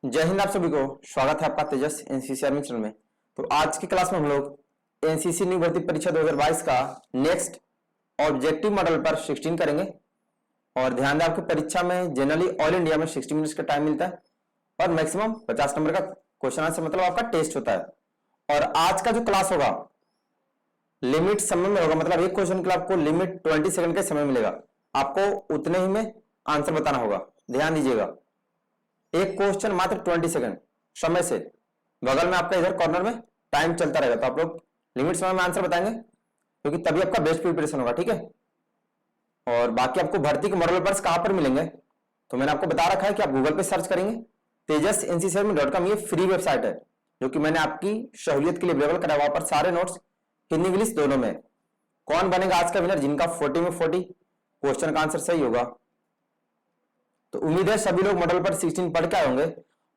जय हिंद। आप सभी को स्वागत है आपका तेजस एनसीसी आर्मी चैनल में। तो आज की क्लास में हम लोग एनसीसी न्यू भर्ती परीक्षा 2022 का नेक्स्ट ऑब्जेक्टिव मॉडल पर 16 करेंगे। और ध्यान दें, आपकी परीक्षा में जनरली ऑल इंडिया में 60 मिनट्स का टाइम मिलता है और मैक्सिमम 50 नंबर का क्वेश्चन आंसर मतलब आपका टेस्ट होता है। और आज का जो क्लास होगा लिमिट समय में होगा, मतलब एक क्वेश्चन के लिए आपको लिमिट 20 सेकंड का समय मिलेगा। आपको उतने ही में आंसर बताना होगा। ध्यान दीजिएगा, एक क्वेश्चन मात्र 20 सेकंड समय से, बगल में आपका इधर कॉर्नर में टाइम चलता रहेगा। तो आप लोग लिमिट समय में आंसर बताएंगे क्योंकि तभी आपका बेस्ट प्रिपरेशन होगा। ठीक है। और बाकी आपको भर्ती के मॉडल पेपर्स कहां पर मिलेंगे, तो मैंने आपको बता रखा है कि आप गूगल पे सर्च करेंगे। तेजस ncc.com ये फ्री वेबसाइट है जो कि मैंने आपकी सहूलियत के लिए अवेलेबल कराया। वहां पर सारे नोट्स हिंदी इंग्लिश दोनों में। कौन बनेगा आज का विनर, जिनका 40 में 40 क्वेश्चन का आंसर सही होगा। तो उम्मीद है सभी लोग मॉडल पर 16 पढ़ के आए होंगे।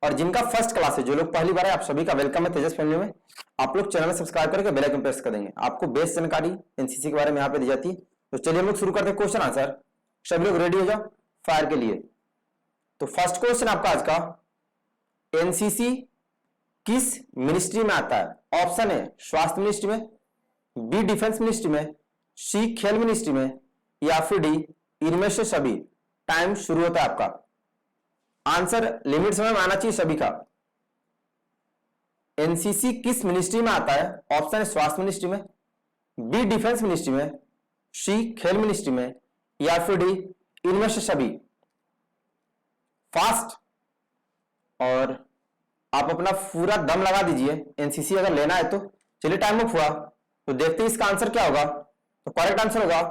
और जिनका फर्स्ट क्लास है, जो लोग पहली बार है, आप सभी का वेलकम है तेजस फैमिली में। आप लोग चैनल सब्सक्राइब करके बेल आइकन प्रेस कर देंगे। आपको बेस्ट जानकारी एनसीसी के बारे में यहाँ पे दी जाती है। तो चलिए हम लोग शुरू करते हैं क्वेश्चन आंसर। सभी लोग रेडी हो जाओ फायर के लिए। तो फर्स्ट क्वेश्चन आपका आज का, एनसीसी किस मिनिस्ट्री में आता है। ऑप्शन है स्वास्थ्य मिनिस्ट्री में, बी डिफेंस मिनिस्ट्री में, सी खेल मिनिस्ट्री में, या फिर डी इनमें से सभी। टाइम शुरू होता है आपका। आंसर लिमिट समय में आना चाहिए सभी का। एनसीसी किस मिनिस्ट्री में आता है। ऑप्शन है स्वास्थ्य मिनिस्ट्री में, बी डिफेंस मिनिस्ट्री में, सी खेल मिनिस्ट्री में, या फिर डी इनमें से सभी। फास्ट और आप अपना पूरा दम लगा दीजिए एनसीसी अगर लेना है तो। चलिए टाइम अप हुआ, तो देखते हैं इसका आंसर क्या होगा। तो करेक्ट आंसर होगा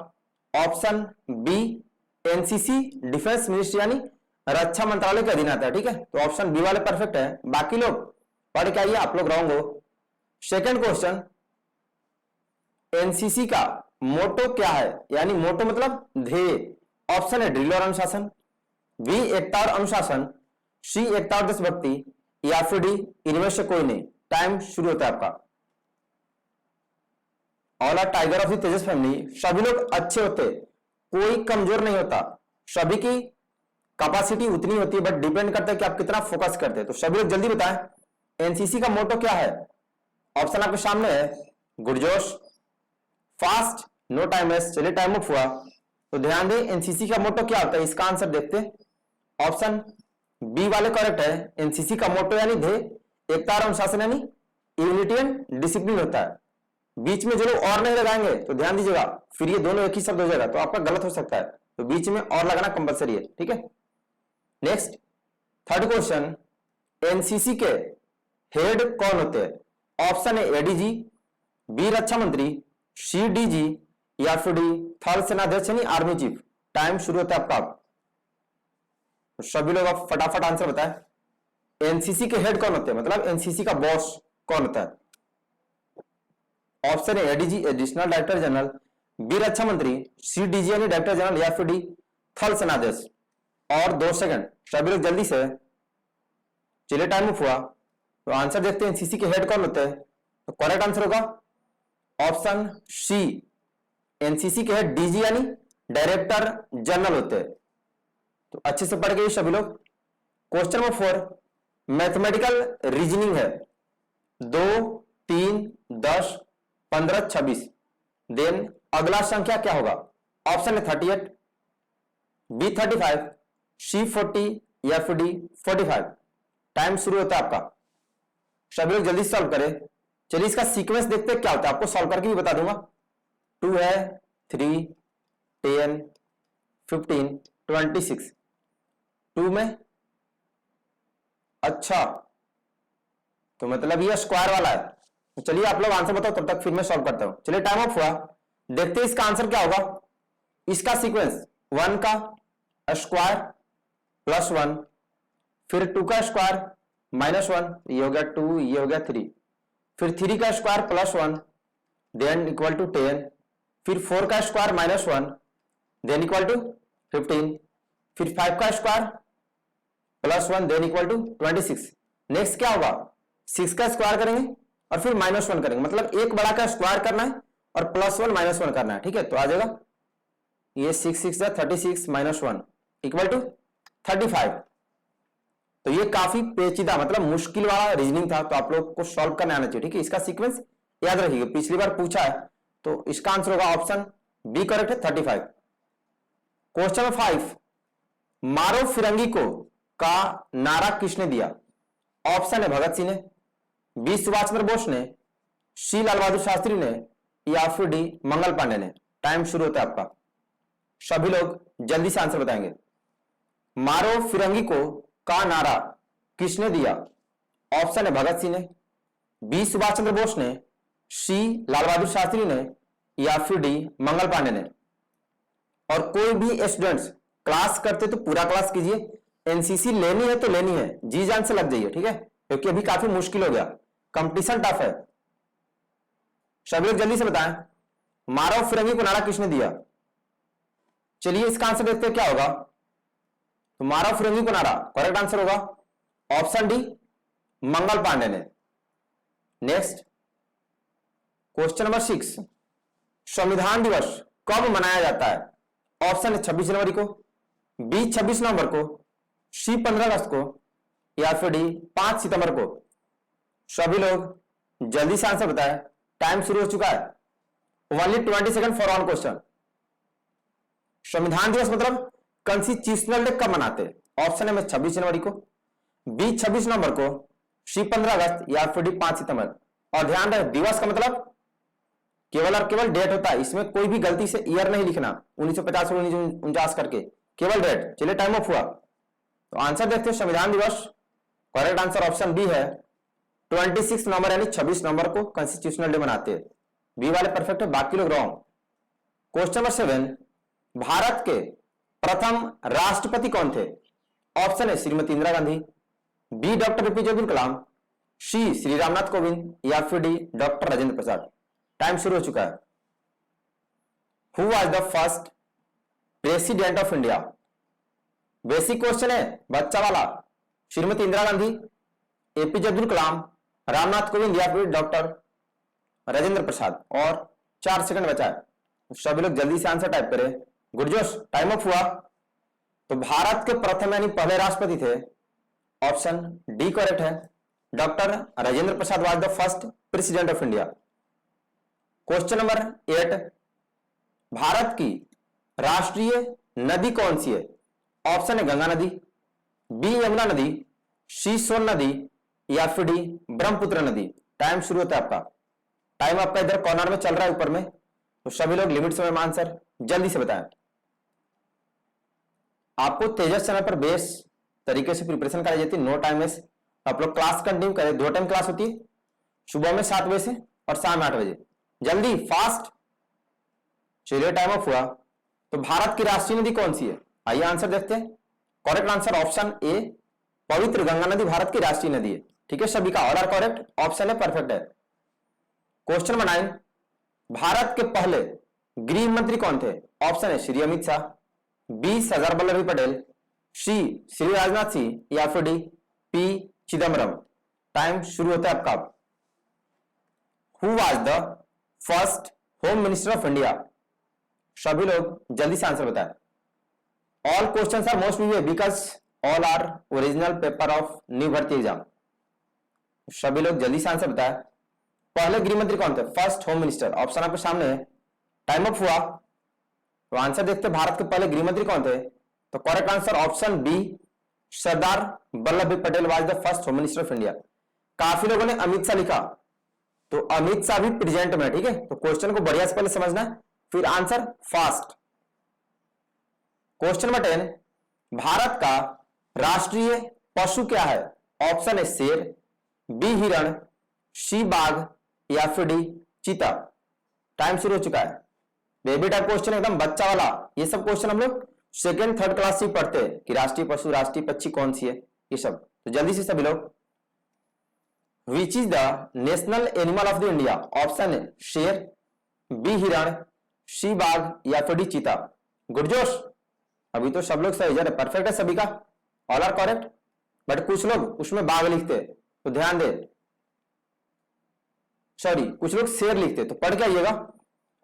option B, NCC defence ministry यानी रक्षा मंत्रालय के अधीन आता है। ठीक है, तो ऑप्शन बी वाले परफेक्ट है। बाकी लोग पढ़ के आइए, आप लोग रॉन्ग हो। सेकंड क्वेश्चन, एनसीसी का मोटो क्या है, यानी मोटो मतलब ध्येय। ऑप्शन है ड्रिल और अनुशासन, बी एकता और अनुशासन, सी एकता और देशभक्ति, या फिर डी इनमें से कोई नहीं। टाइम शुरू होता है आपका। All are tiger of the Tejas family. सभी लोग अच्छे होते, कोई कमजोर नहीं होता। सभी की कैपेसिटी उतनी होती है, बट डिपेंड करता है कि आप कितना फोकस करते हैं। तो सभी लोग जल्दी बताएं एनसीसी का मोटो क्या है। ऑप्शन आपके सामने है, गुरजोश, फास्ट, नो टाइम वेस्ट। चलिए टाइम अप हुआ, तो ध्यान दें एनसीसी का मोटो क्या होता है। इसका आंसर देखते हैं। ऑप्शन बी वाले करेक्ट है। एनसीसी का मोटो यानी ध्येय, एकता और अनुशासन यानी यूनिटी एंड डिसिप्लिन होता है। बीच में जो लोग और नहीं लगाएंगे तो ध्यान दीजिएगा, फिर ये दोनों एक ही शब्द हो जाएगा तो आपका गलत हो सकता है। तो बीच में और लगाना कंपलसरी है। ठीक है। नेक्स्ट थर्ड क्वेश्चन, एनसीसी के हेड कौन होते हैं। ऑप्शन है एडीजी, बी रक्षा मंत्री, सी डीजी, या फिर डी थल सेनाध्यक्ष यानी आर्मी चीफ। टाइम शुरू होता है आपका। तो सभी लोग आप फटाफट आंसर बताएं एनसीसी के हेड कौन होते हैं, मतलब एनसीसी का बॉस कौन होता है। ऑप्शन है ADG additional director general, B रक्षा मंत्री, सी डीजी यानी डायरेक्टर जनरल, या फिर डी थल सेनाध्यक्ष। और 2 सेकंड, सभी लोग जल्दी से। चलिए टाइम अप हुआ, तो आंसर देखते हैं एनसीसी के हेड कौन होते हैं। तो करेक्ट आंसर होगा ऑप्शन सी, एनसीसी के हेड डीजी यानी डायरेक्टर जनरल होते हैं। तो अच्छे से पढ़ गए सभी लोग। क्वेश्चन नंबर 4 मैथमेटिकल रीजनिंग है। 2, 3, 10, 15, 26। देन अगला संख्या क्या होगा। ऑप्शन है 38, बी 35, सी 40, या फिर डी 45। टाइम शुरू होता है आपका। सभी लोग जल्दी सॉल्व करें। चलिए इसका सीक्वेंस देखते हैं क्या होता है, आपको सॉल्व करके भी बता दूंगा। 2 है, 3, 10, 15, 26। 2 में अच्छा, तो मतलब ये स्क्वायर वाला है। तो चलिए आप लोग आंसर बताओ, तब तक फिर मैं सॉल्व करता हूं। चलिए टाइम ऑफ हुआ, देखते हैं इसका आंसर क्या होगा। इसका सीक्वेंस 1 का स्क्वायर प्लस 1, फिर 2 का स्क्वायर -1, ये हो गया 2, ये हो गया 3, फिर 3 का square plus 1, then equal to 10, फिर 4 का स्क्वायर -1, देन इक्वल टू 15, फिर 5 का square plus 1, then equal to 26। Next क्या होगा, 6 का स्क्वायर करेंगे और फिर -1 करेंगे, मतलब एक बड़ा का स्क्वायर करना है और +1 -1 करना है। ठीक है, तो आ जाएगा ये 6 6 36 -1 इक्वल टू 35। तो ये काफी पेचीदा मतलब मुश्किल वाला रीजनिंग था, तो आप लोग को सॉल्व करना आना चाहिए। ठीक है, इसका सीक्वेंस याद रखिएगा, पिछली बार पूछा है, तो इसका आंसर होगा ऑप्शन बी करेक्ट है 35। क्वेश्चन नंबर 5, मारो फिरंगी को का नारा किसने दिया? ऑप्शन है भगत सिंह ने, बी सुभाष चंद्र बोस ने, सी लाल बहादुर शास्त्री ने, या फिर डी मंगल पांडे ने। टाइम शुरू होता है आपका, सभी लोग जल्दी से आंसर बताएंगे। मारो फिरंगी को का नारा किसने दिया? ऑप्शन है भगत सिंह ने, बी सुभाष चंद्र बोस ने, सी लाल बहादुर शास्त्री ने, या फिर डी मंगल पांडे ने। और कोई भी स्टूडेंट्स क्लास करते तो पूरा क्लास कीजिए, एनसीसी लेनी है तो लेनी है, जी जान से लग जाइए। ठीक है, क्योंकि अभी काफी मुश्किल हो गया, कंपटीशन टफ है। सभी लोग जल्दी से बताएं, मारो फिरंगी को नारा किसने दिया? चलिए इसका आंसर देखते हैं क्या होगा। तो मारो फिरंगी को नारा करेक्ट आंसर होगा ऑप्शन डी मंगल पांडे ने। नेक्स्ट क्वेश्चन नंबर 6, संविधान दिवस कब मनाया जाता है? ऑप्शन है 26 जनवरी को, बी 26 नवंबर को, सी 15 अगस्त को, या फिर डी 5 सितंबर को। सभी लोग जल्दी से आंसर बताएं, टाइम शुरू हो चुका है। Only 20 second for on question. संविधान दिवस मतलब कॉन्स्टिट्यूशनल डे कब मनाते हैं? ऑप्शन है 26 जनवरी को, बी 26 नवंबर को, सी 15 अगस्त, या फिर डी 5 सितंबर। और ध्यान रहे दिवस का मतलब केवल और केवल डेट होता है, इसमें कोई भी गलती से ईयर नहीं लिखना 1950 और 1949 करके, केवल डेट। चलिए टाइम ऑफ हुआ, तो आंसर देखते हैं। संविधान दिवस करेक्ट आंसर ऑप्शन बी है 26 नवंबर, यानी 26 नवंबर को कॉन्स्टिट्यूशनल डे मनाते हैं। बी वाले परफेक्ट है, बाकी लोग रॉन्ग। क्वेश्चन नंबर 7, भारत के प्रथम राष्ट्रपति कौन थे? ऑप्शन है Shrimati Indira Gandhi, B doctor APJ Abdul Kalam, C Shri Ramnath Kovind, या फिर D doctor Rajendra Prasad. Time शुरू हो चुका है। Who was the first president of India? Basic question है, बच्चा वाला। श्रीमती इंदिरा गांधी, एपीजे अब्दुल कलाम, रामनाथ कोविंद, या फिर डॉक्टर राजेंद्र प्रसाद। और 4 सेकंड बचा है, सभी लोग जल्दी से आंसर टाइप करें। गुरजोश टाइम अप हुआ। तो भारत के प्रथम यानी पहले राष्ट्रपति थे, ऑप्शन डी करेक्ट है, doctor Rajendra Prasad was the first president of India. Question number 8, Bharat की राष्ट्रीय नदी कौन सी है? ऑप्शन है गंगा नदी, बी यमुना नदी, सी सोन नदी, या फिर डी ब्रह्मपुत्र नदी। टाइम शुरू होता है आपका। टाइम आपका इधर कॉर्नर में चल रहा है ऊपर में, तो सभी लोग लिमिट समय में आंसर जल्दी से बताएं। आपको तेजस चैनल पर बेस तरीके से प्रिपरेशन कराई जाती है, नो टाइम वेस्ट। आप लोग क्लास कंटिन्यू करें, 2 टाइम क्लास होती है, सुबह में 7 बजे से और शाम में 8 बजे। जल्दी फास्ट। चलिए टाइम ऑफ हुआ। तो भारत की राष्ट्रीय नदी कौन सी है? आइए आंसर देखते हैं। करेक्ट आंसर ऑप्शन ए पवित्र गंगा नदी भारत की राष्ट्रीय नदी है। ठीक है, सभी का all are correct, option A perfect है। क्वेश्चन नंबर 9, भारत के पहले गृह मंत्री कौन थे? ऑप्शन है श्री अमित शाह, बी सरदार वल्लभ भाई पटेल, सी श्री राजनाथ सिंह, या फिर डी पी चिदम्बरम। टाइम शुरू होता है आपका। Who was the first home minister of India? सभी लोग जल्दी से आंसर बताएं। ऑल क्वेश्चंस आर मोस्ट वीवियस because all are original paper of new भर्ती एग्जाम। सभी लोग जल्दी से आंसर बताएं। पहले गृह मंत्री कौन थे? फर्स्ट होम मिनिस्टर, ऑप्शन आपके सामने है। टाइम अप हुआ, तो आंसर देखते हैं। भारत के पहले गृह मंत्री कौन थे? तो correct answer option B Sardar Vallabhbhai Patel was the first home minister of India. काफी लोगों ने अमित शाह लिखा, तो अमित शाह भी प्रेजेंट में। ठीक है, तो क्वेश्चन को बढ़िया से पहले समझना है, फिर answer fast. Question number 10, Bharat का राष्ट्रीय पशु क्या है? ऑप्शन है शेर, बी हिरण, सी बाघ, या फिर डी चीता। टाइम शुरू हो चुका है। बेबी टाइप क्वेश्चन, एकदम बच्चा वाला। ये सब क्वेश्चन हम लोग 2nd 3rd क्लास से पढ़ते हैं कि राष्ट्रीय पशु राष्ट्रीय पक्षी कौन सी है, ये सब। तो जल्दी से सभी लोग। Which is the national animal of the India? Option है शेर, बी हिरण, सी बाघ, या फिर डी चीता। गुडजोश, अभी तो सब लोग सही जा रहे, परफेक्ट है सभी का, ऑल आर करेक्ट। बट कुछ लोग उसमें बाघ लिखते हैं, तो ध्यान दे। सॉरी, कुछ लोग शेर लिखते, तो पढ़ के आइएगा।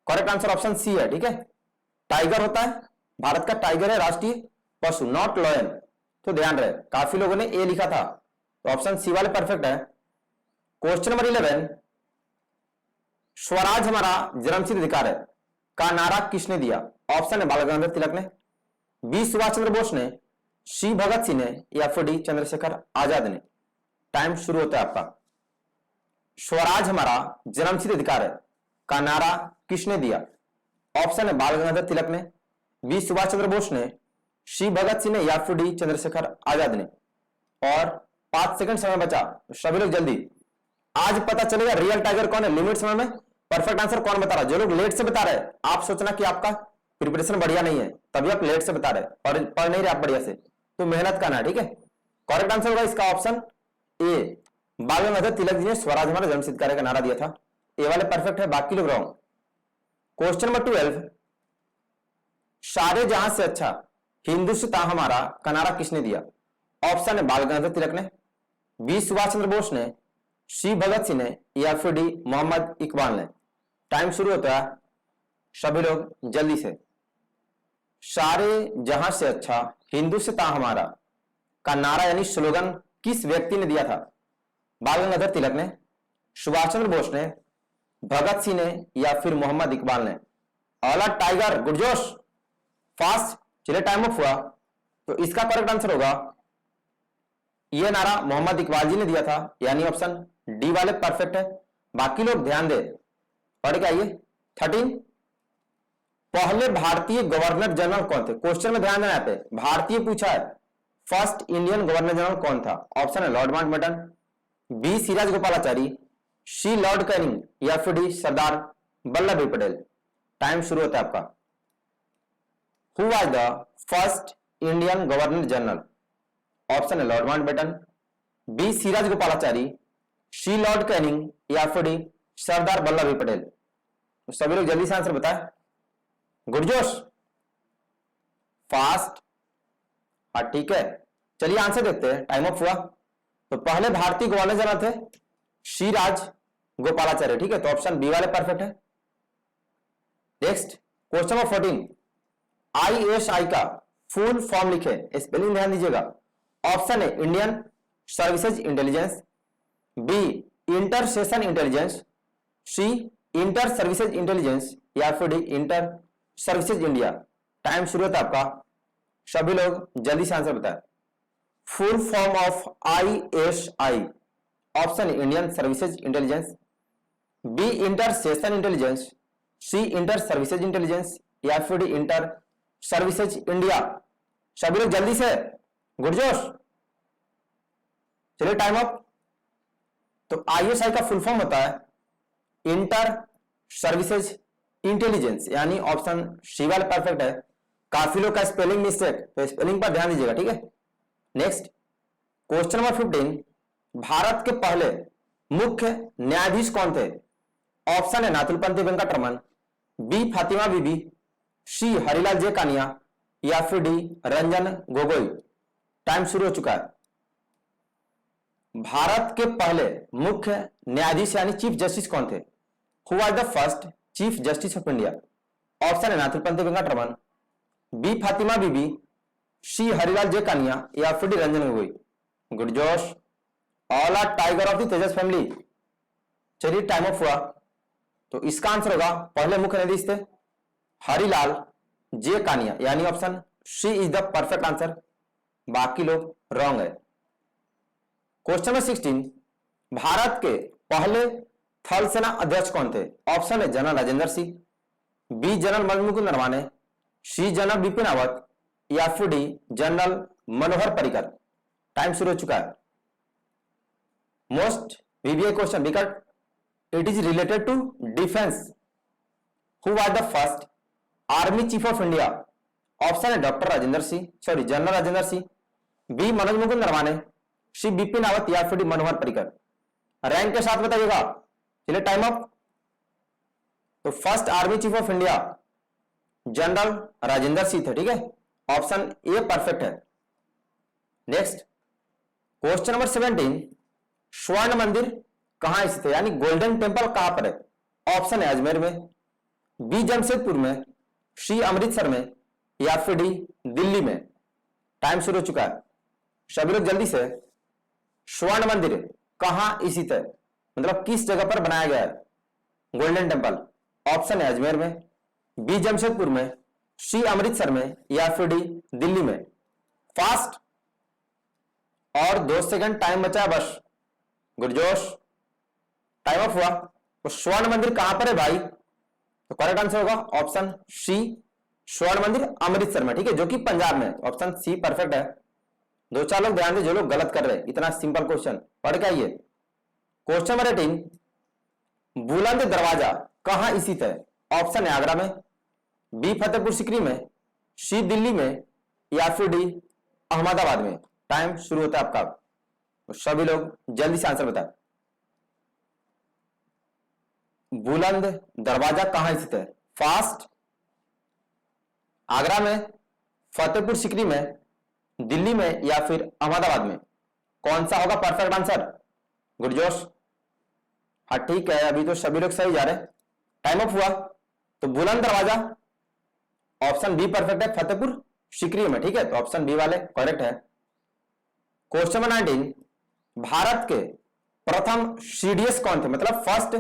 करेक्ट आंसर ऑप्शन सी है। ठीक है, टाइगर होता है, भारत का टाइगर है राष्ट्रीय पशु, नॉट लॉयन। तो ध्यान रहे काफी लोगों ने ए लिखा था, तो ऑप्शन सी वाले परफेक्ट है। क्वेश्चन नंबर 11, स्वराज हमारा जन्मसिद्ध अधिकार है का नारा किसने दिया? ऑप्शन है बाल गंगाधर तिलक ने, बी सुभाष चंद्र बोस ने, सी भगत सिंह ने, या फिर डी चंद्रशेखर आजाद ने। टाइम शुरू होता है आपका। स्वराज हमारा जन्मसिद्ध अधिकार है का नारा किसने दिया? ऑप्शन है बाल गंगाधर तिलक ने, बी सुभाष चंद्र बोस ने, सी भगत सिंह ने, या फिर डी चंद्रशेखर आजाद ने। और 5 सेकंड समय बचा, सभी लोग जल्दी। आज पता चलेगा रियल टाइगर कौन है, लिमिट समय में परफेक्ट आंसर कौन बता रहा है। जो लोग लेट से बता रहे हैं, आप सोचना कि आपका प्रिपरेशन बढ़िया नहीं है, तभी आप लेट से बता रहे और पढ़ नहीं रहे आप बढ़िया से, तो मेहनत करना है, ठीक है। करेक्ट आंसर होगा इसका ऑप्शन ए, बाल गंगाधर तिलक जी ने स्वराज हमारा जन्मसिद्ध कार्य का नारा दिया था। ए वाले परफेक्ट है, बाकी लोग रॉन्ग। क्वेश्चन नंबर 12, सारे जहां से अच्छा हिंदुस्तान हमारा का नारा किसने दिया? ऑप्शन है बाल गंगाधर तिलक ने, बी सुभाष चंद्र बोस ने, सी भगत सिंह ने, या फिर डी मोहम्मद इकबाल ने। टाइम शुरू होता है, सभी लोग जल्दी से। सारे जहां से अच्छा हिंदुस्तान हमारा का नारा यानी स्लोगन किस व्यक्ति ने दिया था? बाल गंगाधर तिलक ने, सुभाष चंद्र बोस ने, भगत सिंह ने, या फिर मोहम्मद इकबाल ने। ऑला टाइगर गुडजोश, फास्ट, चलिए टाइम अप हुआ। तो इसका करेक्ट आंसर होगा यह नारा मोहम्मद इकबाल जी ने दिया था, यानी ऑप्शन डी वाले परफेक्ट है। बाकी लोग ध्यान दे, पढ़ के आइए। 13, पहले भारतीय गवर्नर जनरल कौन थे? क्वेश्चन में ध्यान देना, यहाँ पे भारतीय पूछा है। फर्स्ट इंडियन गवर्नर जनरल कौन था? ऑप्शन है lord Mountbatten, B C Rajagopalachari, C lord Canning, या फिर डी सरदार वल्लभ भाई पटेल। टाइम शुरू होता है आपका। Who was the first Indian governor general? Option है lord Mountbatten, B C Rajagopalachari, C lord Canning, या फिर डी सरदार वल्लभ भाई पटेल। तो सभी लोग जल्दी से आंसर बताएं। गुडजोश, फास्ट, हाँ ठीक है। चलिए आंसर देखते हैं, टाइम अप हुआ। तो पहले भारतीय गवर्नर जनरल थे सी राज गोपालाचार्य, ठीक है, तो ऑप्शन बी वाले परफेक्ट है। नेक्स्ट क्वेश्चन नंबर 14, ISI का फुल फॉर्म लिखे, स्पेलिंग ध्यान दीजिएगा। ऑप्शन है Indian services intelligence, B inter session intelligence, C inter services intelligence, या फिर D inter services India. Time शुरू होता है आपका, सभी लोग जल्दी से आंसर बताएं। Full form of ISI, option Indian services intelligence, B inter session intelligence, C inter services intelligence, या फिर डी इंटर सर्विसेज इंडिया। सभी लोग जल्दी से, गुडजोश, चलिए टाइम अप। तो ISI का फुल फॉर्म होता है इंटर सर्विसेज इंटेलिजेंस, यानी ऑप्शन सी वाला परफेक्ट है। काफी लोग का स्पेलिंग मिस्टेक, तो स्पेलिंग पर ध्यान दीजिएगा, ठीक है। नेक्स्ट क्वेश्चन नंबर 15, भारत के पहले मुख्य न्यायाधीश कौन थे? ऑप्शन है Nathulapanthi Venkataraman, B Fatima Bibi, C Harilal J Kania, या फिर डी रंजन गोगोई। टाइम शुरू हो चुका है। भारत के पहले मुख्य न्यायाधीश यानी चीफ जस्टिस कौन थे? Who was the first chief justice of India? Option है Nathulapanthi Venkataraman, B Fatima Bibi, C Harilal J Kania, या फिर डी रंजन गोगोई। गुडजोश, all are tiger of the Tejas family. चलिए टाइम ऑफ हुआ। तो इसका आंसर होगा पहले मुख्य न्यायाधीश थे हरिलाल जे कानिया, यानी option C is the perfect answer. बाकी लोग रॉन्ग है। क्वेश्चन नंबर 16, भारत के पहले थल सेना अध्यक्ष कौन थे? ऑप्शन है general Rajendra Singh, B general Manmukund Naravane, C general Bipin Rawat, या फिर D general Manohar Parrikar. Time शुरू हो चुका है। Most VBI question because it is related to defence. Who was the first army chief of India? Option है doctor Rajendra Singh, sorry general Rajendra Singh, B Manoj Mukund Naravane, C Bipin Rawat, या फिर D Manohar Parrikar. Rank के साथ बताइएगा। चलिए टाइम अप। तो first army chief of India general Rajendra Singh थे, ठीक है, ऑप्शन ए परफेक्ट है। नेक्स्ट क्वेश्चन नंबर 17, स्वर्ण मंदिर कहां स्थित है, यानी गोल्डन टेम्पल कहां पर है? ऑप्शन है अजमेर में, बी जमशेदपुर में, सी अमृतसर में, या फिर डी दिल्ली में। टाइम शुरू हो चुका है। सभी लोग जल्दी से, स्वर्ण मंदिर कहां स्थित है, मतलब किस जगह पर बनाया गया है गोल्डन टेम्पल? ऑप्शन है अजमेर में, बी जमशेदपुर में, सी अमृतसर में, या फिर डी दिल्ली में। फास्ट, और 2 सेकंड टाइम बचा है बस। गुरजोश, टाइम ऑफ हुआ। तो स्वर्ण मंदिर कहां पर है भाई? तो करेक्ट आंसर होगा ऑप्शन सी, स्वर्ण मंदिर अमृतसर में, ठीक है, जो कि पंजाब में। ऑप्शन सी परफेक्ट है। 2-4 लोग ध्यान दे जो लोग गलत कर रहे हैं, इतना सिंपल क्वेश्चन पढ़ के आइए। क्वेश्चन नंबर 18, बुलंद दरवाजा कहां स्थित है? ऑप्शन है आगरा में, बी फतेहपुर सीकरी में, सी दिल्ली में, या फिर डी अहमदाबाद में। टाइम शुरू होता है आपका। तो सभी लोग जल्दी से आंसर बताएं। बुलंद दरवाजा कहां स्थित है? फास्ट, आगरा में, फतेहपुर सीकरी में, दिल्ली में, या फिर अहमदाबाद में। कौन सा होगा परफेक्ट आंसर? गुरजोश, हाँ ठीक है, अभी तो सभी लोग सही जा रहे हैं। टाइम अप हुआ। तो बुलंद दरवाजा ऑप्शन बी परफेक्ट है, फतेहपुर सीकरी में, ठीक है, तो ऑप्शन बी वाले करेक्ट है। क्वेश्चन नंबर 19, भारत के प्रथम सीडीएस कौन थे, मतलब first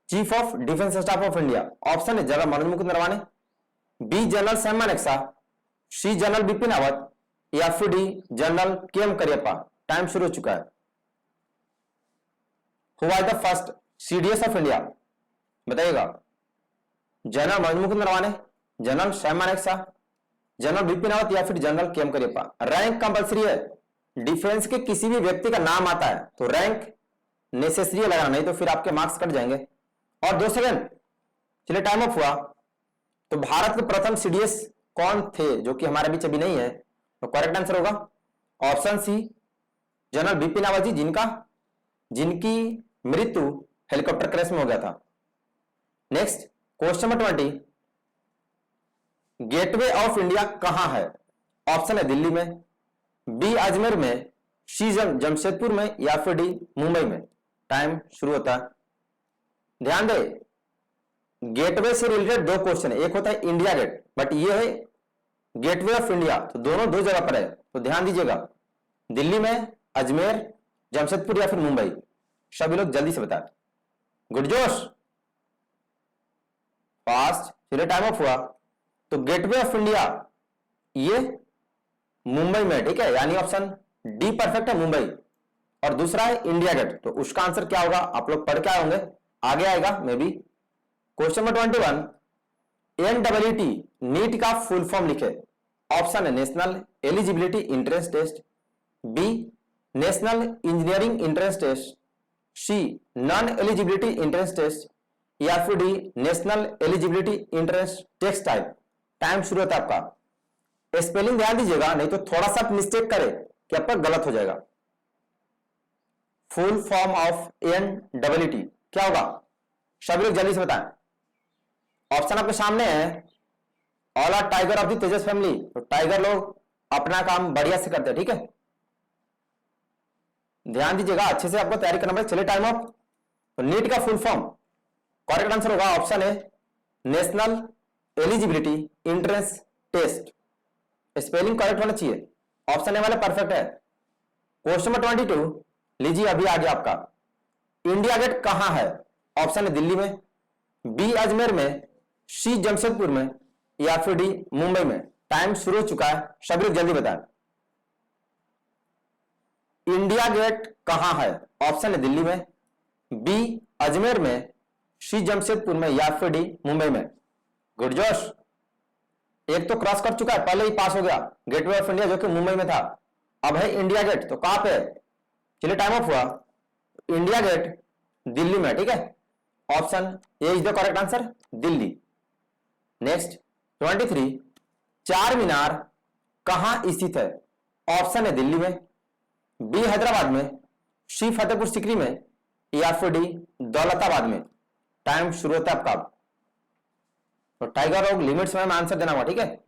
chief of defence staff of India? Option है general Manoj Mukund Naravane, B general Sam Manekshaw, C general Bipin Rawat, या फिर D general K M. Cariappa. Time शुरू हो चुका है। Who was the first CDS of India? बताइएगा। General Manoj Mukund Naravane, general Sam Manekshaw, general Bipin Rawat, या फिर general K M. Cariappa. Rank compulsory है। डिफेंस के किसी भी व्यक्ति का नाम आता है तो रैंक नेसेसरी है लगाना, नहीं तो फिर आपके मार्क्स कट जाएंगे। और 2 सेकंड, चलिए टाइम ऑफ हुआ। तो भारत के प्रथम सीडीएस कौन थे, जो कि हमारे बीच अभी नहीं है? तो करेक्ट आंसर होगा option C, general Bipin Rawat ji, जिनकी मृत्यु हेलीकॉप्टर क्रैश में हो गया था। Next question number 20, gateway of India कहां है? ऑप्शन है दिल्ली में, बी अजमेर में, सी जमशेदपुर में, या फिर डी मुंबई में। टाइम शुरू होता है। ध्यान दे, गेटवे से रिलेटेड 2 क्वेश्चन है, एक होता है इंडिया गेट, बट ये है गेटवे ऑफ इंडिया, तो दोनों 2 जगह पर है। तो ध्यान दीजिएगा, दिल्ली में, अजमेर, जमशेदपुर, या फिर मुंबई। सभी लोग जल्दी से बताएं। गुडजोश, फास्ट, चलिए टाइम ऑफ हुआ। तो गेटवे ऑफ इंडिया ये मुंबई में, ठीक है, यानी ऑप्शन डी परफेक्ट है, मुंबई। और दूसरा है इंडिया गेट, तो उसका आंसर क्या होगा आप लोग पढ़ के आए होंगे, आगे आएगा maybe. Question number 21, NEET NEET का फुल फॉर्म लिखे। ऑप्शन है national eligibility entrance test, B national engineering entrance test, C non eligibility entrance test, या फिर D national eligibility entrance test type. Time शुरू होता है आपका। स्पेलिंग ध्यान दीजिएगा, नहीं तो थोड़ा सा मिस्टेक करे कि आपका गलत हो जाएगा। फुल फॉर्म ऑफ NEET क्या होगा? सभी लोग जल्दी से बताएं। ऑप्शन आपके सामने है। All are tiger of the Tejas family, तो टाइगर लोग अपना काम बढ़िया से करते हैं, ठीक है। ध्यान दीजिएगा, अच्छे से आपको तैयारी करना पड़ेगा। चलिए टाइम ऑफ। तो नीट का फुल फॉर्म करेक्ट आंसर होगा ऑप्शन है national eligibility entrance test. Spelling correct होना चाहिए, ऑप्शन ए वाला परफेक्ट है। क्वेश्चन नंबर 22 लीजिए, अभी आ गया आपका। इंडिया गेट कहां है? ऑप्शन है दिल्ली में, बी अजमेर में, सी जमशेदपुर में, या फिर डी मुंबई में। टाइम शुरू हो चुका है, सभी लोग जल्दी बताएं। इंडिया गेट कहां है? ऑप्शन है दिल्ली में, बी अजमेर में, सी जमशेदपुर में, या फिर डी मुंबई में। गुडजोश, एक तो क्रॉस कर चुका है, पहले ही पास हो गया, गेटवे ऑफ इंडिया जो कि मुंबई में था। अब है इंडिया गेट, तो कहां पे है? चलिए टाइम ऑफ हुआ। इंडिया गेट दिल्ली में, ठीक है, option A is the correct answer, Delhi. Next 23, चार मीनार कहां स्थित है? ऑप्शन है दिल्ली में, बी हैदराबाद में, सी फतेहपुर सीकरी में, या फिर डी दौलताबाद में। टाइम शुरू होता है आपका। तो टाइगर लोग लिमिट समय में आंसर देना होगा, ठीक है।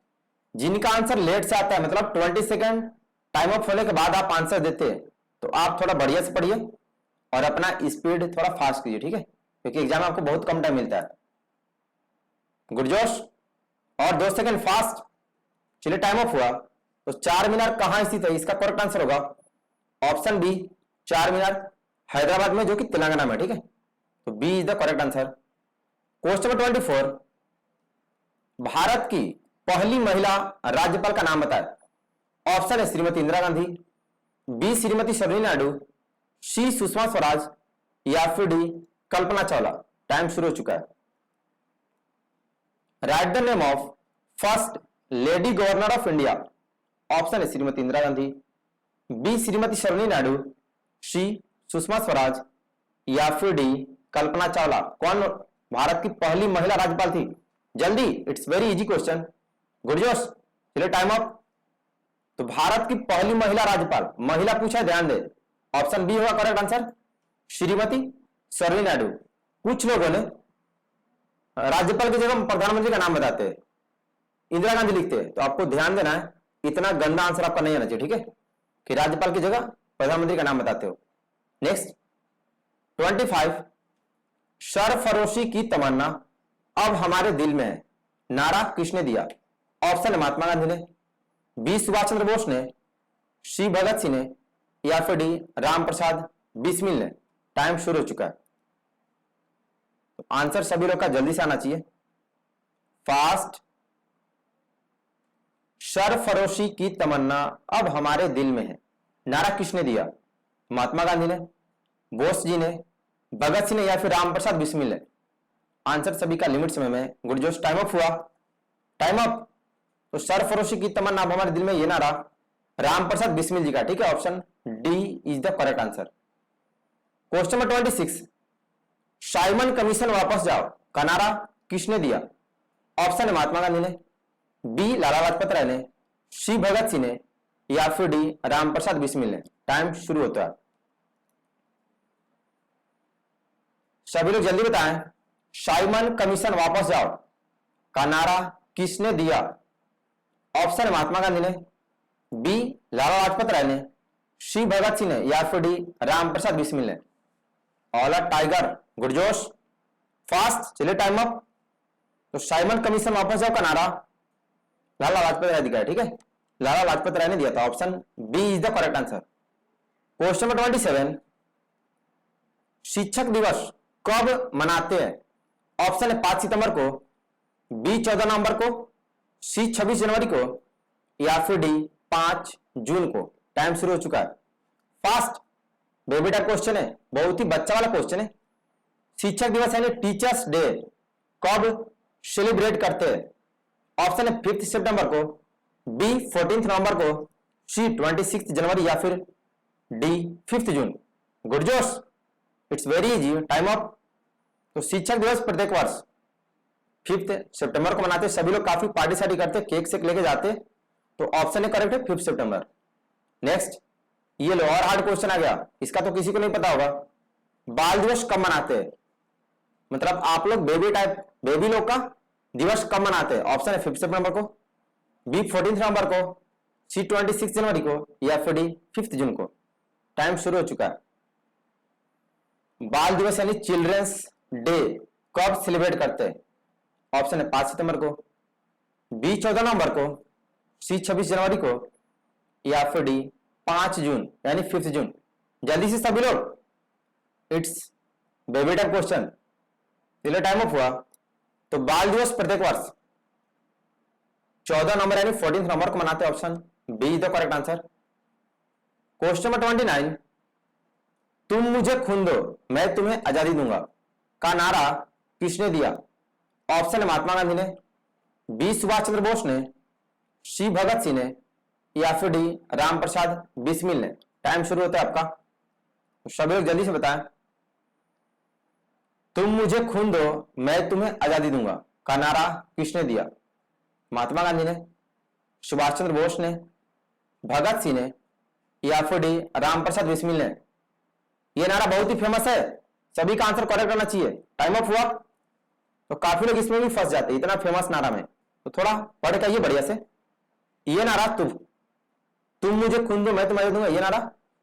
जिनका आंसर लेट से आता है, मतलब 20 सेकेंड टाइम ऑफ होने के बाद आप आंसर देते हैं, तो आप थोड़ा बढ़िया से पढ़िए और अपना स्पीड थोड़ा फास्ट कीजिए, ठीक है, क्योंकि एग्जाम में आपको बहुत कम टाइम मिलता है। गुडजोश, और 2 सेकेंड फास्ट। चलिए टाइम ऑफ हुआ। तो चार मीनार कहां स्थित है, इसका करेक्ट आंसर होगा ऑप्शन बी, चार मीनार हैदराबाद में, जो कि तेलंगाना में, ठीक है। तो B is the correct answer. Question number 24, Bharat की पहली महिला राज्यपाल का नाम बताए। ऑप्शन है श्रीमती इंदिरा गांधी, बी श्रीमती सरोजिनी नायडू, सी सुषमा स्वराज, या फिर डी कल्पना चावला। टाइम शुरू हो चुका है। Right the name of first lady governor of India. Option है श्रीमती इंदिरा गांधी, बी श्रीमती सरोजिनी नायडू, सी सुषमा स्वराज, या फिर डी कल्पना चावला। कौन भारत की पहली महिला राज्यपाल थी? जल्दी, it's very easy question. Good जोश, चलिए टाइम अप। तो भारत की पहली महिला राज्यपाल, महिला पूछा, ध्यान दे, ऑप्शन बी होगा करेक्ट आंसर, श्रीमती सरोजिनी नायडू। कुछ लोगों ने राज्यपाल की जगह प्रधानमंत्री का नाम बताते हैं, इंदिरा गांधी लिखते हैं, तो आपको ध्यान देना है, इतना गंदा आंसर आपका नहीं आना चाहिए, ठीक है, कि राज्यपाल की जगह प्रधानमंत्री का नाम बताते हो। नेक्स्ट 25, सरफरोशी की तमन्ना अब हमारे दिल में है, नारा किसने दिया? ऑप्शन है महात्मा गांधी ने, बी सुभाष चंद्र बोस ने, सी भगत सिंह ने, या फिर डी राम प्रसाद बिस्मिल ने। टाइम शुरू हो चुका है। तो आंसर सभी लोग का जल्दी से आना चाहिए, फास्ट। सरफरोशी की तमन्ना अब हमारे दिल में है, नारा किसने दिया? महात्मा गांधी ने, बोस जी ने, भगत सिंह ने, या फिर राम प्रसाद बिस्मिल ने। आंसर सभी का लिमिट समय में। गुड जोश, टाइम अप हुआ, टाइम अप। तो सरफरोशी की तमन्ना अब हमारे दिल में, ये नारा राम प्रसाद बिस्मिल जी का, ठीक है, option D is the correct answer. Question number 26, Simon commission वापस जाओ का नारा किसने दिया? ऑप्शन है महात्मा गांधी ने, बी लाला लाजपत राय ने, सी भगत सिंह ने, या फिर डी राम प्रसाद बिस्मिल ने। टाइम शुरू होता है, सभी लोग जल्दी बताएं। साइमन कमीशन वापस जाओ का नारा किसने दिया? ऑप्शन है महात्मा गांधी ने, बी लाला लाजपत राय ने, सी भगत सिंह ने, या फिर डी राम प्रसाद बिस्मिल ने। ऑल आर टाइगर, गुड जोश, फास्ट, चलिए टाइम अप। तो साइमन कमीशन वापस जाओ का नारा लाला लाजपत राय दिया, ठीक है, लाला लाजपत राय ने दिया था, option B is the correct answer. Question number 27, शिक्षक दिवस कब मनाते हैं? ऑप्शन है 5 सितंबर को, बी 14 नवंबर को, सी 26 जनवरी को, या फिर डी 5 जून को। टाइम शुरू हो चुका है, फास्ट, बेबी टाइप क्वेश्चन है, बहुत ही बच्चा वाला क्वेश्चन है। शिक्षक दिवस यानी टीचर्स डे कब सेलिब्रेट करते हैं? ऑप्शन है 5 सितंबर को, बी 14 नवंबर को, सी 26 जनवरी, या फिर डी 5 जून। गुड जोश, it's very easy, time up. तो शिक्षक दिवस प्रत्येक वर्ष 5 सितंबर को मनाते, सभी लोग काफी पार्टी सार्टी करते, केक सेक लेके जाते, तो ऑप्शन है करेक्ट है 5 सितंबर। नेक्स्ट, ये लो और हार्ड क्वेश्चन आ गया, इसका तो किसी को नहीं पता होगा। बाल दिवस कब मनाते हैं? मतलब आप लोग बेबी टाइप, बेबी लोग का दिवस कब मनाते हैं? ऑप्शन है 5 सितंबर को, बी 14 नवंबर को, सी 26 जनवरी को, या फिर डी 5 जून को। टाइम शुरू हो चुका है। बाल दिवस यानी चिल्ड्रंस डे कब सेलिब्रेट करते हैं? ऑप्शन है 5 सितंबर को, बी 14 नवंबर को, सी 26 जनवरी को, या फिर डी 5 जून यानी 5 जून। जल्दी से सभी लोग, इट्स बेबी टाइप क्वेश्चन, चलिए टाइम अप हुआ। तो बाल दिवस प्रत्येक वर्ष 14 नवंबर यानी 14 नवंबर को मनाते हैं, option B is the correct answer. Question number 29, तुम मुझे खून दो मैं तुम्हें आजादी दूंगा का नारा किसने दिया? ऑप्शन है महात्मा गांधी ने, बी सुभाष चंद्र बोस ने, सी भगत सिंह ने, या फिर डी राम प्रसाद बिस्मिल ने। टाइम शुरू होता है आपका, तो सभी लोग जल्दी से बताएं। तुम मुझे खून दो मैं तुम्हें आजादी दूंगा का नारा किसने दिया? महात्मा गांधी ने, सुभाष चंद्र बोस ने, भगत सिंह ने, या फिर डी राम प्रसाद बिस्मिल ने। यह नारा बहुत ही फेमस है, सभी का आंसर करेक्ट करना चाहिए। टाइम अप हुआ। तो काफी लोग इसमें भी फंस जाते हैं, इतना फेमस नारा में, तो थोड़ा पढ़ के आइए बढ़िया से। ये नारा तुम मुझे खून दो मैं तुम्हें आजादी दूंगा, ये नारा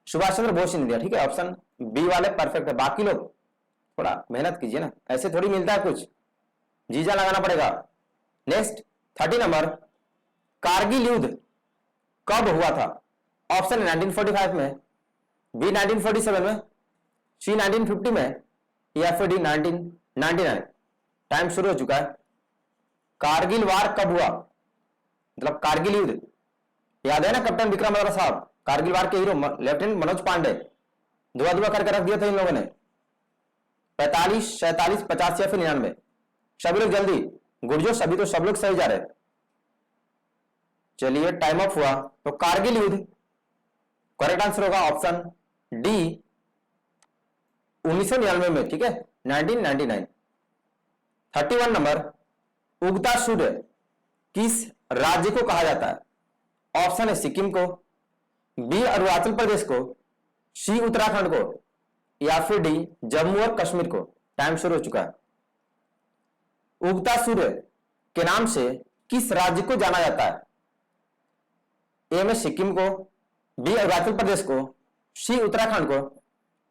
सुभाष चंद्र बोस ने दिया, ठीक है, ऑप्शन बी वाले परफेक्ट है। बाकी लोग थोड़ा मेहनत कीजिए ना, ऐसे थोड़ी मिलता है कुछ, जीजा लगाना पड़ेगा। नेक्स्ट 30 नंबर, कारगिल युद्ध कब हुआ था? ऑप्शन 1945 में, बी 1947 में, सी 1950 में, या फिर डी 1999। टाइम शुरू हो चुका है। कारगिल वार कब हुआ? मतलब कारगिल युद्ध, याद है ना कैप्टन विक्रम बत्रा साहब, कारगिल वार के हीरो लेफ्टिनेंट मनोज पांडे, धुआ धुआ करके रख दिया था इन लोगों ने। 45, 47, 50 या फिर 99? सभी लोग जल्दी, गुरजोश अभी तो सब लोग सही जा रहे। चलिए टाइम अप हुआ। तो कारगिल युद्ध करेक्ट आंसर होगा ऑप्शन डी 1999 में, ठीक है, 1999। 31 नंबर, उगता सूर्य किस राज्य को कहा जाता है? ऑप्शन है सिक्किम को, बी अरुणाचल प्रदेश को, सी उत्तराखंड को, या फिर डी जम्मू और कश्मीर को। टाइम शुरू हो चुका है। उगता सूर्य के नाम से किस राज्य को जाना जाता है? ए में सिक्किम को, बी अरुणाचल प्रदेश को, सी उत्तराखंड को,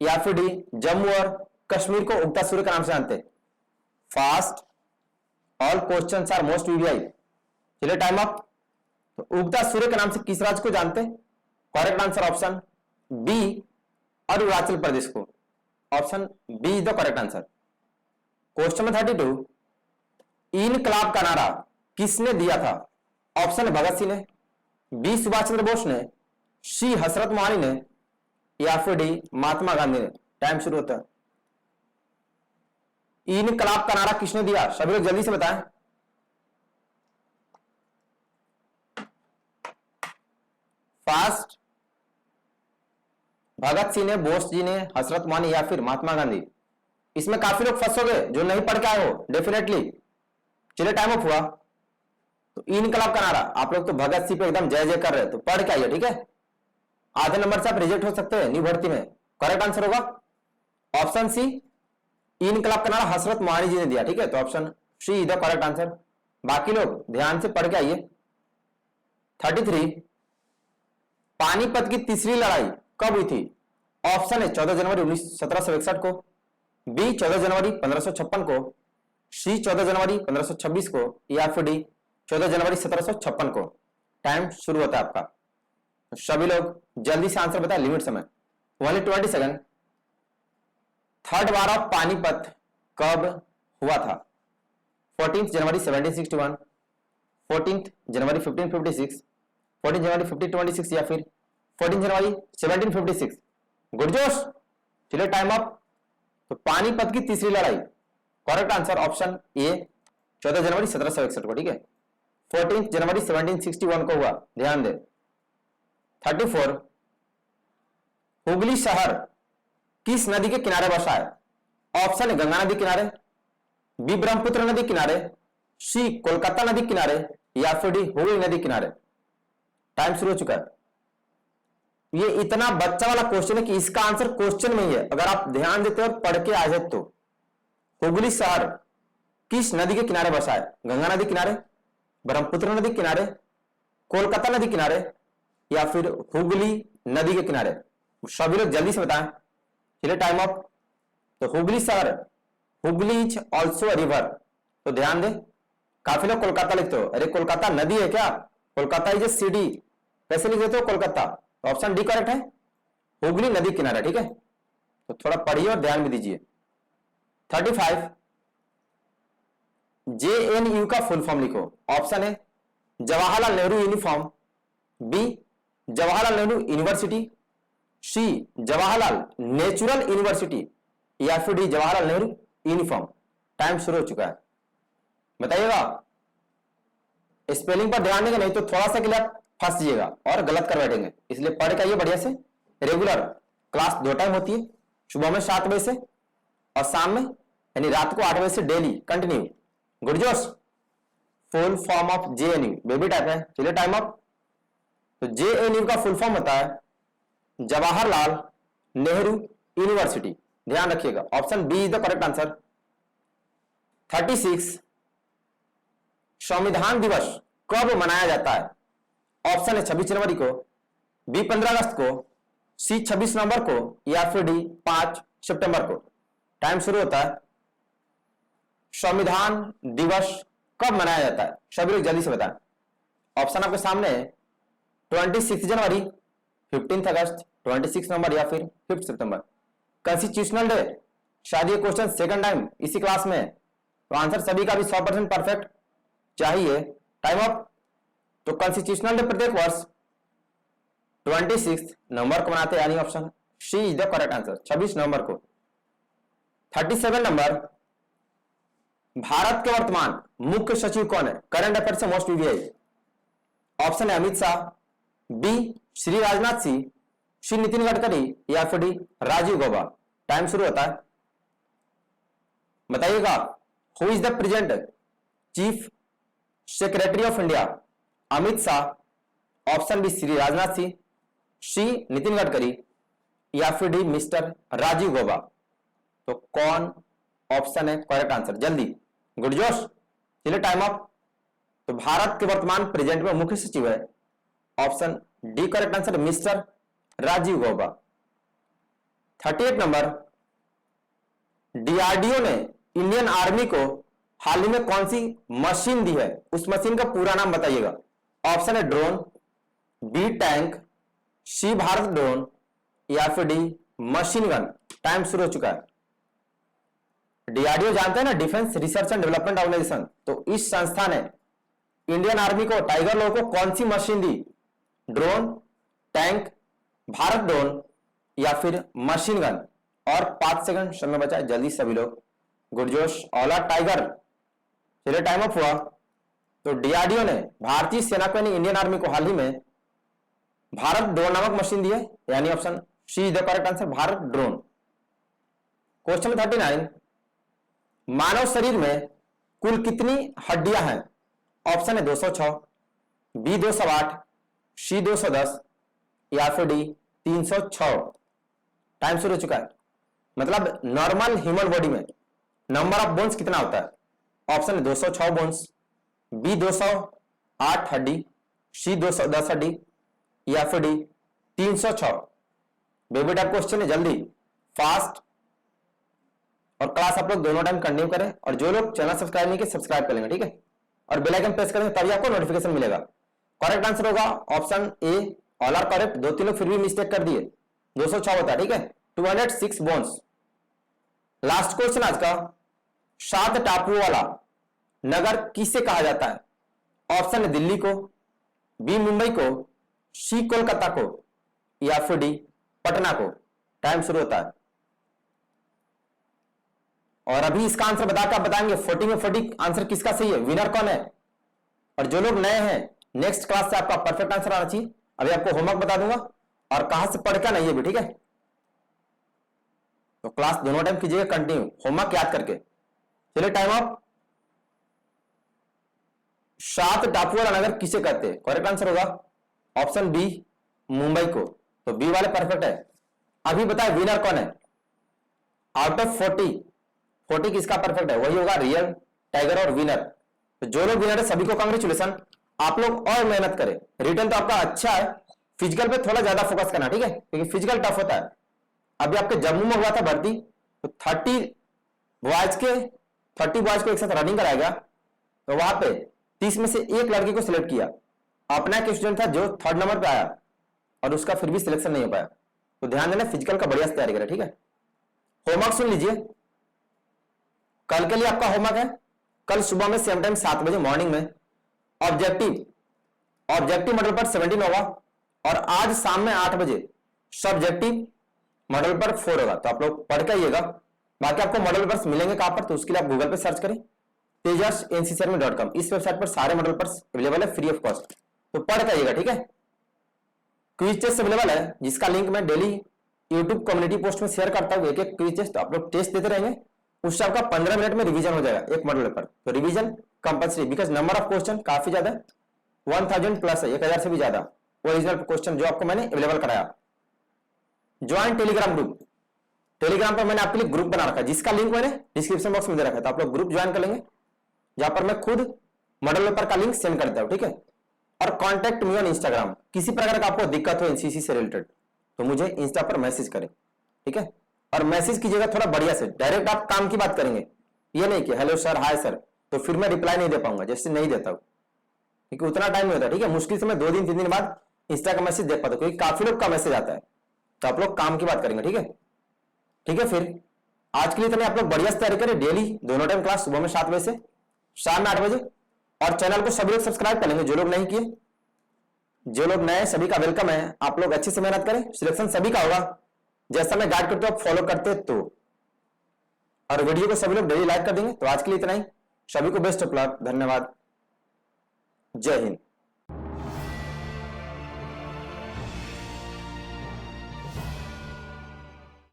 या फिर डी जम्मू और कश्मीर को उगता सूर्य के नाम से जानते। Fast, all questions are most VVI. चलिए टाइम अप। तो उगता सूर्य के नाम से किस राज्य को जानते? Correct answer option B Arunachal Pradesh को। Option B is the correct answer. Question number 32, इनकलाब का नारा किसने दिया था? ऑप्शन भगत सिंह ने, बी सुभाष चंद्र बोस ने, सी हसरत मोहानी ने, या फिर डी महात्मा गांधी ने। टाइम शुरू होता है। इनकलाब का नारा किसने दिया? सभी लोग जल्दी से बताएं। फास्ट, भगत सिंह ने, बोस जी ने, हसरत मोहानी, या फिर महात्मा गांधी? इसमें काफी लोग फंसोगे जो नहीं पढ़ के आए हो डेफिनेटली। चलिए टाइम अप हुआ। तो इनकलाब का नारा, आप लोग तो भगत सिंह पे एकदम जय जय कर रहे हैं, तो पढ़ के आइए, ठीक है। आधे नंबर से आप रिजेक्ट हो सकते हैं न्यू भर्ती में। करेक्ट आंसर होगा ऑप्शन सी, इनकलाब का नारा हसरत मोहानी जी ने दिया, ठीक है। तो option C is the correct answer. बाकी लोग ध्यान से पढ़ के आइए। 33, पानीपत की तीसरी लड़ाई कब हुई थी? ऑप्शन है 14 जनवरी 1761 को, बी 14 जनवरी 1556 को, सी 14 जनवरी 1526 को, या फिर डी 14 जनवरी 1756 को। टाइम शुरू होता है आपका। सभी लोग जल्दी से आंसर बताएं, लिमिट समय only 20 second. Third war of Panipat कब हुआ था? 14 जनवरी 1761, 14 जनवरी 1556, 14 जनवरी 1526, या फिर 14 जनवरी 1756? गुडजोश, चलिए टाइम अप। तो पानीपत की तीसरी लड़ाई, करेक्ट आंसर ऑप्शन ए 14 जनवरी 1761 को, ठीक है। 14 जनवरी 1761 को हुआ, ध्यान दे। 34, हुगली शहर किस नदी के किनारे बसा है? ऑप्शन है गंगा नदी किनारे, बी ब्रह्मपुत्र नदी किनारे, सी कोलकाता नदी किनारे, या फिर डी हुगली नदी किनारे। टाइम शुरू हो चुका है। ये इतना बच्चा वाला क्वेश्चन है कि इसका आंसर क्वेश्चन में ही है, अगर आप ध्यान देते और पढ़ के आ जाए तो। हुगली शहर किस नदी के किनारे बसा है? गंगा नदी किनारे, ब्रह्मपुत्र नदी किनारे, कोलकाता नदी किनारे, या फिर हुगली नदी के किनारे? सभी लोग जल्दी से बताएं। चलिए टाइम अप। तो हुगली शहर, हुगली इज ऑल्सो रिवर, तो ध्यान दे। काफी लोग कोलकाता लिखते हो, अरे कोलकाता नदी है क्या? कोलकाता इज ए सिटी, कैसे लिख देते हो कोलकाता? तो ऑप्शन डी करेक्ट है, हुगली नदी किनारा, ठीक है। तो थोड़ा पढ़िए और ध्यान भी दीजिए। 35, JNU का फुल फॉर्म लिखो। ऑप्शन है Jawaharlal Nehru uniform, B Jawaharlal Nehru university, C Jawaharlal natural university, या फिर D Jawaharlal Nehru uniform. Time शुरू हो चुका है, बताइएगा। स्पेलिंग पर ध्यान देंगे, नहीं तो थोड़ा सा के लिए आप फंस जाइएगा और गलत कर बैठेंगे। इसलिए पढ़ के आइए बढ़िया से। रेगुलर क्लास 2 टाइम होती है, सुबह में 7 बजे से और शाम में यानी रात को 8 बजे से डेली कंटिन्यू। गुडजोश, full form of JNU baby type है। चलिए टाइम अप। तो JNU का फुल फॉर्म होता है जवाहरलाल नेहरू यूनिवर्सिटी, ध्यान रखिएगा। Option B is the correct answer. 36, संविधान दिवस कब मनाया जाता है? ऑप्शन है 26 जनवरी को, बी 15 अगस्त को, सी 26 नवंबर को, या फिर डी 5 सितंबर को। टाइम शुरू होता है। संविधान दिवस कब मनाया जाता है? सभी लोग जल्दी से बताएं। ऑप्शन आपके सामने है 26 जनवरी, 15 अगस्त, 26 नवंबर या फिर 5 सितंबर। कॉन्स्टिट्यूशनल डे, शायद ये क्वेश्चन सेकंड टाइम इसी क्लास में है, तो आंसर सभी का भी 100% परफेक्ट चाहिए। Time up. तो कॉन्स्टिट्यूशनल डे प्रत्येक वर्ष 26 नवंबर को मनाते हैं, यानी option C is the correct answer, 26 नवंबर को। 37 नंबर, भारत के वर्तमान मुख्य सचिव कौन है? करंट अफेयर से मोस्ट वीवीआई। ऑप्शन है अमित शाह, बी श्री राजनाथ सिंह, श्री नितिन गडकरी या फिर डी राजीव गौबा। टाइम शुरू होता है, बताइएगा। Who is the present chief secretary of India? Amit Shah, option B Shri Rajnath Singh, C Nitin Gadkari या फिर डी मिस्टर राजीव गौबा। तो कौन ऑप्शन है करेक्ट आंसर? जल्दी, गुडजोश, चलिए टाइम अप। तो भारत के वर्तमान प्रेजेंट में मुख्य सचिव है, option D correct answer, mister Rajiv Gauba. 38 number, DRDO ने इंडियन आर्मी को हाल ही में कौन सी मशीन दी है? उस मशीन का पूरा नाम बताइएगा। ऑप्शन है ड्रोन, बी टैंक, सी भारत ड्रोन या फिर डी मशीन गन। टाइम शुरू हो चुका है। डीआरडीओ जानते हैं ना, defence research and development organisation. तो इस संस्था ने इंडियन आर्मी को, टाइगर लोगों को कौन सी मशीन दी? ड्रोन, टैंक, भारत ड्रोन या फिर मशीन गन। और 5 सेकंड समय बचा है, जल्दी सभी लोग। गुडजोश, औला टाइगर। चलिए टाइम अप हुआ। तो डीआरडीओ ने भारतीय सेना को, इंडियन आर्मी को हाल ही में भारत ड्रोन नामक मशीन दी है, यानी option C is the correct answer, Bharat drone. Question 39, मानव शरीर में कुल कितनी हड्डियां हैं? ऑप्शन है 206, बी 208, सी 210 या फिर डी 306। टाइम शुरू हो चुका है। मतलब नॉर्मल ह्यूमन बॉडी में नंबर ऑफ बोन्स कितना होता है? ऑप्शन है 206 बोन्स, बी 208 हड्डी, सी 210 हड्डी या फिर डी 306। बेबी टाइप क्वेश्चन है, जल्दी, फास्ट। और क्लास आप लोग दोनों टाइम कंटिन्यू करें, और जो लोग चैनल सब्सक्राइब नहीं किए सब्सक्राइब कर लेंगे, ठीक है। और बेल आइकन प्रेस करेंगे तभी आपको नोटिफिकेशन मिलेगा। करेक्ट आंसर होगा option A, all are correct. 2-3 लोग फिर भी मिस्टेक कर दिए, 206 होता है, ठीक है। 206 बोन्स। लास्ट क्वेश्चन आज का, 7 टापुओं वाला नगर किसे कहा जाता है? ऑप्शन है दिल्ली को, बी मुंबई को, सी कोलकाता को या फिर डी पटना को। टाइम शुरू होता है। और अभी इसका आंसर बताकर बताएंगे 40 में 40 आंसर किसका सही है, विनर कौन है। और जो लोग नए हैं, नेक्स्ट क्लास से आपका परफेक्ट आंसर आना चाहिए। अभी आपको होमवर्क बता दूंगा और कहां से पढ़ के नहीं है भी, ठीक है। तो क्लास दोनों टाइम कीजिएगा कंटिन्यू, होमवर्क याद करके। चलिए टाइम अप। 7 टापू वाला नगर किसे कहते हैं? करेक्ट आंसर होगा ऑप्शन बी, मुंबई को। तो बी वाले परफेक्ट है। अभी बताए विनर कौन है? आउट ऑफ 40 किसका परफेक्ट है? वही होगा रियल, टाइगर और विनर। तो जो लोग विनर है सभी को कांग्रेचुलेशन। आप लोग और मेहनत करें। रिटर्न तो आपका अच्छा है, फिजिकल पे थोड़ा ज्यादा फोकस करना, ठीक है, क्योंकि फिजिकल टफ होता है। अभी आपके जम्मू में हुआ था भर्ती, तो 30 बॉयज को एक साथ रनिंग कराया गया, तो वहां पे 30 में से एक लड़की को सिलेक्ट किया। अपना एक स्टूडेंट था जो 3rd नंबर पे आया और उसका फिर भी सिलेक्शन नहीं हो पाया। तो ध्यान देना, फिजिकल का बढ़िया से तैयारी करें, ठीक है। होमवर्क सुन लीजिए, कल के लिए आपका होमवर्क है, कल सुबह में सेम टाइम 7 बजे मॉर्निंग में ऑब्जेक्टिव मॉडल पर 17 होगा, और आज शाम में 8 बजे सब्जेक्टिव मॉडल पर 4 होगा। तो आप लोग पढ़ के आइएगा। बाकी आपको मॉडल पेपर्स मिलेंगे कहां पर? तो उसके लिए आप गूगल पे सर्च करें, tejas.nccermi.com। इस वेबसाइट पर सारे मॉडल पेपर्स अवेलेबल है फ्री ऑफ कॉस्ट। तो पढ़ के आइएगा, ठीक है। क्विज टेस्ट अवेलेबल है, जिसका लिंक मैं डेली यूट्यूब कम्युनिटी पोस्ट में शेयर करता हूँ। एक क्विज टेस्ट आप लोग टेस्ट देते रहेंगे, उससे आपका 15 मिनट में रिवीजन हो जाएगा एक मॉडल पेपर। तो revision compulsory, because number of question काफी ज्यादा, 1000 प्लस है, 1000 से भी ज्यादा ओरिजिनल क्वेश्चन जो आपको मैंने अवेलेबल कराया। ज्वाइन टेलीग्राम ग्रुप, टेलीग्राम पर मैंने आपके लिए ग्रुप बना रखा है, जिसका लिंक मैंने डिस्क्रिप्शन बॉक्स में दे रखा है। तो आप लोग ग्रुप ज्वाइन कर लेंगे, जहां पर मैं खुद मॉडल पेपर का लिंक सेंड करता हूं, ठीक है। और कॉन्टैक्ट मी ऑन इंस्टाग्राम। किसी प्रकार का आपको दिक्कत हो एनसीसी से रिलेटेड तो मुझे इंस्टा पर मैसेज करें, ठीक है। और मैसेज कीजिएगा थोड़ा बढ़िया से, डायरेक्ट आप काम की बात करेंगे, ये नहीं कि हेलो सर, हाय सर, तो फिर मैं रिप्लाई नहीं दे पाऊंगा, जैसे नहीं देता हूं, क्योंकि उतना टाइम नहीं होता, ठीक है। मुश्किल से मैं 2 दिन 3 दिन बाद इंस्टा का मैसेज देख पाते हो, क्योंकि काफी लोग का मैसेज आता है। तो आप लोग काम की बात करेंगे, ठीक है? ठीक है, फिर आज के लिए इतने आप लोग बढ़िया से तैयारी करें। डेली दोनों टाइम क्लास, सुबह में 7 बजे से शाम में 8 बजे। और चैनल को सभी लोग सब्सक्राइब कर लेंगे जो लोग नहीं किए। जो लोग नए सभी का वेलकम है। आप लोग अच्छे से मेहनत करें, सिलेक्शन सभी का होगा। जैसा मैं गाइड करता हूं आप फॉलो करते तो। और वीडियो को सभी लोग डेली लाइक कर देंगे। तो आज के लिए इतना ही। सभी को बेस्ट ऑफ लक। धन्यवाद। जय हिंद।